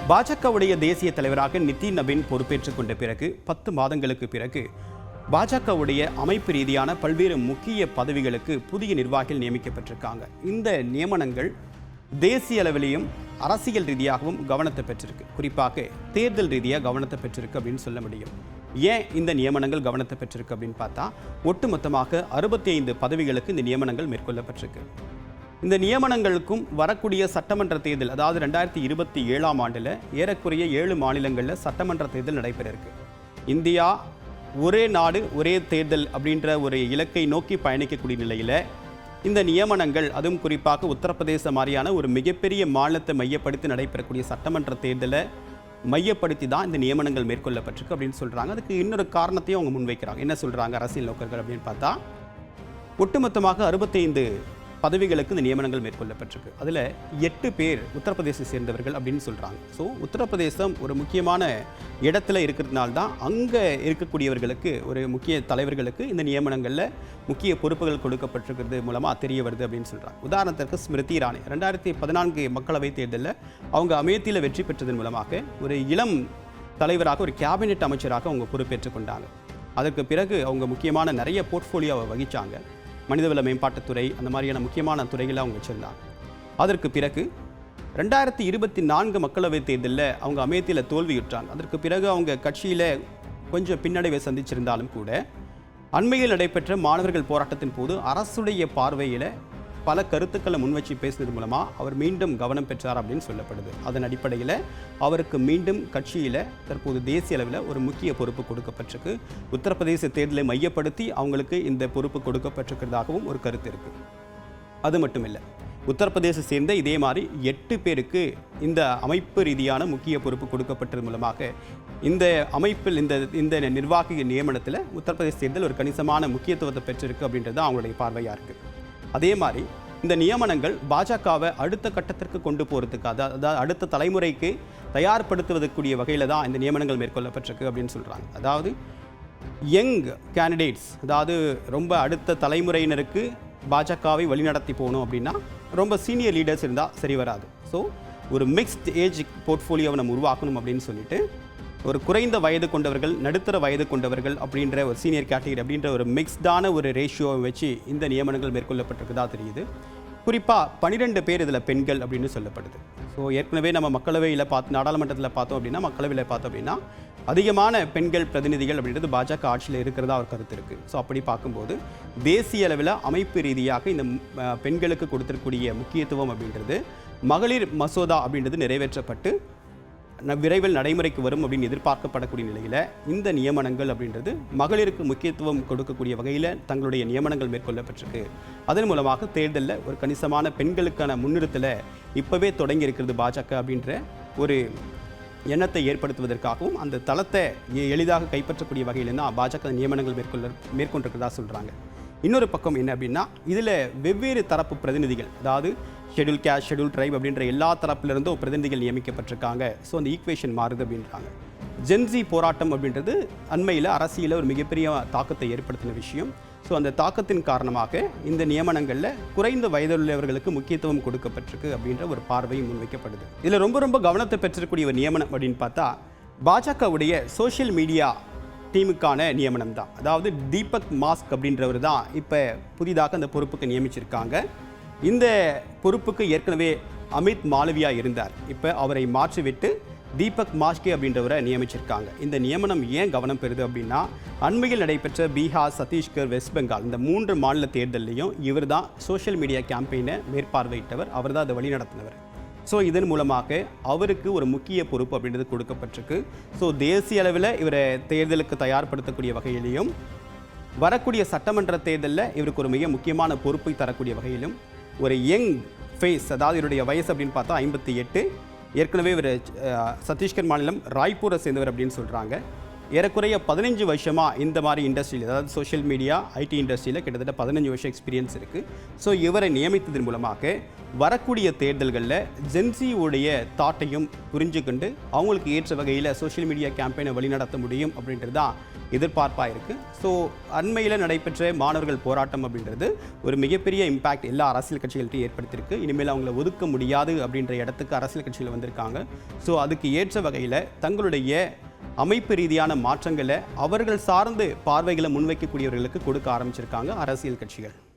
பாஜகவுடைய தேசிய தலைவராக நிதின் நவீன் பொறுப்பேற்றுக் கொண்ட பிறகு 10 மாதங்களுக்கு பிறகு பாஜகவுடைய அமைப்பு ரீதியான பல்வேறு முக்கிய பதவிகளுக்கு புதிய நிர்வாகிகள் நியமிக்கப்பட்டிருக்காங்க. இந்த நியமனங்கள் தேசிய அளவிலையும் அரசியல் ரீதியாகவும் கவனத்தை பெற்றிருக்கு. குறிப்பாக தேர்தல் ரீதியாக கவனத்தை பெற்றிருக்கு அப்படின்னு சொல்ல முடியும். ஏன் இந்த நியமனங்கள் கவனத்தை பெற்றிருக்கு அப்படின்னு பார்த்தா, ஒட்டுமொத்தமாக 65 பதவிகளுக்கு இந்த நியமனங்கள் மேற்கொள்ளப்பட்டிருக்கு. இந்த நியமனங்களுக்கும் வரக்கூடிய சட்டமன்ற தேர்தல், அதாவது 2027ஆம் ஆண்டில் ஏறக்குறைய 7 மாநிலங்களில் சட்டமன்ற தேர்தல் நடைபெற இருக்கு. இந்தியா ஒரே நாடு ஒரே தேர்தல் அப்படின்ற ஒரு இலக்கை நோக்கி பயணிக்கக்கூடிய நிலையில் இந்த நியமனங்கள், அதுவும் குறிப்பாக உத்தரப்பிரதேச மாதிரியான ஒரு மிகப்பெரிய மாநிலத்தை மையப்படுத்தி நடைபெறக்கூடிய சட்டமன்ற தேர்தலை மையப்படுத்தி தான் இந்த நியமனங்கள் மேற்கொள்ளப்பட்டிருக்கு அப்படின்னு சொல்கிறாங்க. அதுக்கு இன்னொரு காரணத்தையும் அவங்க முன்வைக்கிறாங்க. என்ன சொல்கிறாங்க அரசியல் நோக்கர்கள் அப்படின்னு பார்த்தா, ஒட்டுமொத்தமாக 65 பதவிகளுக்கு இந்த நியமனங்கள் மேற்கொள்ளப்பட்டிருக்கு. அதில் 8 பேர் உத்தரப்பிரதேசத்தை சேர்ந்தவர்கள் அப்படின்னு சொல்கிறாங்க. ஸோ உத்தரப்பிரதேசம் ஒரு முக்கியமான இடத்துல இருக்கிறதுனால தான் அங்கே இருக்கக்கூடியவர்களுக்கு, ஒரு முக்கிய தலைவர்களுக்கு இந்த நியமனங்களில் முக்கிய பொறுப்புகள் கொடுக்கப்பட்டிருக்கிறது மூலமாக தெரிய வருது அப்படின்னு சொல்கிறாங்க. உதாரணத்திற்கு ஸ்மிருதி இரானி 2014 மக்களவைத் தேர்தலில் அவங்க அமேத்தியில் வெற்றி பெற்றதன் மூலமாக ஒரு இளம் தலைவராக, ஒரு கேபினெட் அமைச்சராக அவங்க பொறுப்பேற்றுக் கொண்டாங்க. அதற்கு பிறகு அவங்க முக்கியமான நிறைய போர்ட்ஃபோலியோவை வகித்தாங்க. மனிதவள மேம்பாட்டுத்துறை, அந்த மாதிரியான முக்கியமான துறைகளை அவங்க வச்சுருந்தாங்க. அதற்கு பிறகு 2024 மக்களவைத் தேர்தலில் அவங்க அமேத்தியில் தோல்வியுற்றாங்க. அதற்கு பிறகு அவங்க கட்சியில் கொஞ்சம் பின்னடைவை சந்திச்சிருந்தாலும் கூட, அண்மையில் நடைபெற்ற மாணவர்கள் போராட்டத்தின் போது அரசுடைய பார்வையில் பல கருத்துக்களை முன்வச்சு பேசுனது மூலமாக அவர் மீண்டும் கவனம் பெற்றார் அப்படின்னு சொல்லப்படுது. அதன் அடிப்படையில் அவருக்கு மீண்டும் கட்சியில் தற்போது தேசிய அளவில் ஒரு முக்கிய பொறுப்பு கொடுக்கப்பட்டிருக்கு. உத்தரப்பிரதேச தேர்தலை மையப்படுத்தி அவங்களுக்கு இந்த பொறுப்பு கொடுக்கப்பட்டிருக்கிறதாகவும் ஒரு கருத்து இருக்குது. அது மட்டும் இல்லை, உத்தரப்பிரதேச சேர்ந்த இதே மாதிரி 8 பேருக்கு இந்த அமைப்பு ரீதியான முக்கிய பொறுப்பு கொடுக்கப்பட்டது மூலமாக இந்த அமைப்பில் இந்த நிர்வாக நியமனத்தில் உத்தரப்பிரதேச தேர்தல் ஒரு கணிசமான முக்கியத்துவத்தை பெற்றிருக்கு அப்படின்றது அவங்களுடைய பார்வையாக இருக்குது. அதே மாதிரி இந்த நியமனங்கள் பாஜகவை அடுத்த கட்டத்திற்கு கொண்டு போகிறதுக்கு, அதாவது அடுத்த தலைமுறைக்கு தயார்படுத்துவதற்குரிய வகையில் தான் இந்த நியமனங்கள் மேற்கொள்ளப்பட்டிருக்கு அப்படின்னு சொல்கிறாங்க. அதாவது யங் கேண்டிடேட்ஸ், அதாவது ரொம்ப அடுத்த தலைமுறையினருக்கு பாஜகவை வழிநடத்தி போகணும் அப்படின்னா ரொம்ப சீனியர் லீடர்ஸ் இருந்தால் சரி வராது. ஸோ ஒரு மிக்ஸ்ட் ஏஜ் போர்ட்ஃபோலியோவை நம்ம உருவாக்கணும் அப்படின்னு சொல்லிட்டு, ஒரு குறைந்த வயது கொண்டவர்கள், நடுத்தர வயது கொண்டவர்கள் அப்படின்ற ஒரு சீனியர் கேட்டகரி அப்படின்ற ஒரு மிக்ஸ்டான ஒரு ரேஷியோவை வச்சு இந்த நியமனங்கள் மேற்கொள்ளப்பட்டிருக்குதா தெரியுது. குறிப்பாக 12 பேர் இதில் பெண்கள் அப்படின்னு சொல்லப்படுது. ஸோ ஏற்கனவே நம்ம மக்களவையில் நாடாளுமன்றத்தில் பார்த்தோம் அப்படின்னா, மக்களவையில் பார்த்தோம் அப்படின்னா அதிகமான பெண்கள் பிரதிநிதிகள் அப்படின்றது பாஜக ஆட்சியில் இருக்கிறதா ஒரு கருத்து இருக்குது. ஸோ அப்படி பார்க்கும்போது தேசிய அளவில் அமைப்பு ரீதியாக இந்த பெண்களுக்கு கொடுத்திருக்கக்கூடிய முக்கியத்துவம் அப்படின்றது, மகளிர் மசோதா அப்படின்றது நிறைவேற்றப்பட்டு விரைவில் நடைமுறைக்கு வரும் அப்படின்னு எதிர்பார்க்கப்படக்கூடிய நிலையில் இந்த நியமனங்கள் அப்படின்றது மகளிருக்கு முக்கியத்துவம் கொடுக்கக்கூடிய வகையில் தங்களுடைய நியமனங்கள் மேற்கொள்ளப்பட்டிருக்கு. அதன் மூலமாக தேர்தலில் ஒரு கணிசமான பெண்களுக்கான முன்னிறுத்தலை இப்போவே தொடங்கி இருக்கிறது பாஜக அப்படின்ற ஒரு எண்ணத்தை ஏற்படுத்துவதற்காகவும், அந்த தளத்தை எளிதாக கைப்பற்றக்கூடிய வகையில் தான் பாஜக நியமனங்கள் மேற்கொண்டிருக்கிறதா சொல்கிறாங்க. இன்னொரு பக்கம் என்ன அப்படின்னா, இதில் வெவ்வேறு தரப்பு பிரதிநிதிகள், அதாவது ஷெட்யூல் கேஸ்ட், ஷெட்யூல் ட்ரைப் அப்படின்ற எல்லா தரப்பிலிருந்தும் பிரதிநிதிகள் நியமிக்கப்பட்டிருக்காங்க. ஸோ அந்த ஈக்குவேஷன் மாறுது அப்படின்றாங்க. ஜென்சி போராட்டம் அப்படின்றது அண்மையில் அரசியலில் ஒரு மிகப்பெரிய தாக்கத்தை ஏற்படுத்தின விஷயம். ஸோ அந்த தாக்கத்தின் காரணமாக இந்த நியமனங்களில் குறைந்த வயதுள்ளவர்களுக்கு முக்கியத்துவம் கொடுக்கப்பட்டிருக்கு அப்படின்ற ஒரு பார்வையும் முன்வைக்கப்படுது. இதில் ரொம்ப கவனத்தை பெற்றிருக்கக்கூடிய ஒரு நியமனம் அப்படின்னு பார்த்தா, பாஜகவுடைய சோஷியல் மீடியா டீமுக்கான நியமனம் தான். அதாவது தீபக் மாஸ்க் அப்படின்றவர் தான் இப்போ புதிதாக அந்த பொறுப்புக்கு நியமிச்சிருக்காங்க. இந்த பொறுப்புக்கு ஏற்கனவே அமித் மாலவியா இருந்தார். இப்போ அவரை மாற்றிவிட்டு தீபக் மாஸ்கே அப்படின்றவரை நியமிச்சிருக்காங்க. இந்த நியமனம் ஏன் கவனம் பெறுது அப்படின்னா, அண்மையில் நடைபெற்ற பீகார், சத்தீஸ்கர், வெஸ்ட் பெங்கால் இந்த 3 மாநில தேர்தலையும் இவர் தான் சோஷியல் மீடியா கேம்பெயினை மேற்பார்வையிட்டவர், அவர் தான் அதை வழிநடத்தினவர். ஸோ இதன் மூலமாக அவருக்கு ஒரு முக்கிய பொறுப்பு அப்படின்றது கொடுக்கப்பட்டிருக்கு. ஸோ தேசிய அளவில் இவரை தேர்தலுக்கு தயார்படுத்தக்கூடிய வகையிலையும், வரக்கூடிய சட்டமன்ற தேர்தலில் இவருக்கு ஒரு மிக முக்கியமான பொறுப்பை தரக்கூடிய வகையிலும், ஒரு யங் ஃபேஸ், அதாவது இவருடைய வயசு அப்படின்னு பார்த்தா 58, ஏற்கனவே இவர் சத்தீஸ்கர் மாநிலம் ராய்ப்பூரை சேர்ந்தவர் அப்படின்னு சொல்கிறாங்க. ஏறக்குறைய 15 வருஷமாக இந்த மாதிரி இண்டஸ்ட்ரியில், அதாவது சோஷியல் மீடியா ஐடி இண்டஸ்ட்ரியில் கிட்டத்தட்ட 15 வருஷம் எக்ஸ்பீரியன்ஸ் இருக்குது. ஸோ இவரை நியமித்ததன் மூலமாக வரக்கூடிய தேர்தல்களில் ஜென்சியுடைய தாட்டையும் புரிஞ்சுக்கொண்டு அவங்களுக்கு ஏற்ற வகையில் சோஷியல் மீடியா கேம்பெயினை வழிநடத்த முடியும் அப்படின்றது தான் எதிர்பார்ப்பாக இருக்குது. ஸோ அண்மையில் நடைபெற்ற மாணவர்கள் போராட்டம் அப்படின்றது ஒரு மிகப்பெரிய இம்பேக்ட் எல்லா அரசியல் கட்சிகள்கிட்டையும் ஏற்படுத்தியிருக்கு. இனிமேல் அவங்கள ஒதுக்க முடியாது அப்படின்ற இடத்துக்கு அரசியல் கட்சிகள் வந்திருக்காங்க. ஸோ அதுக்கு ஏற்ற வகையில் தங்களுடைய அமைப்பு ரீதியான மாற்றங்களை அவர்கள் சார்ந்து பார்வைகளை முன்வைக்கக்கூடியவர்களுக்கு கொடுக்க ஆரம்பிச்சிருக்காங்க அரசியல் கட்சிகள்.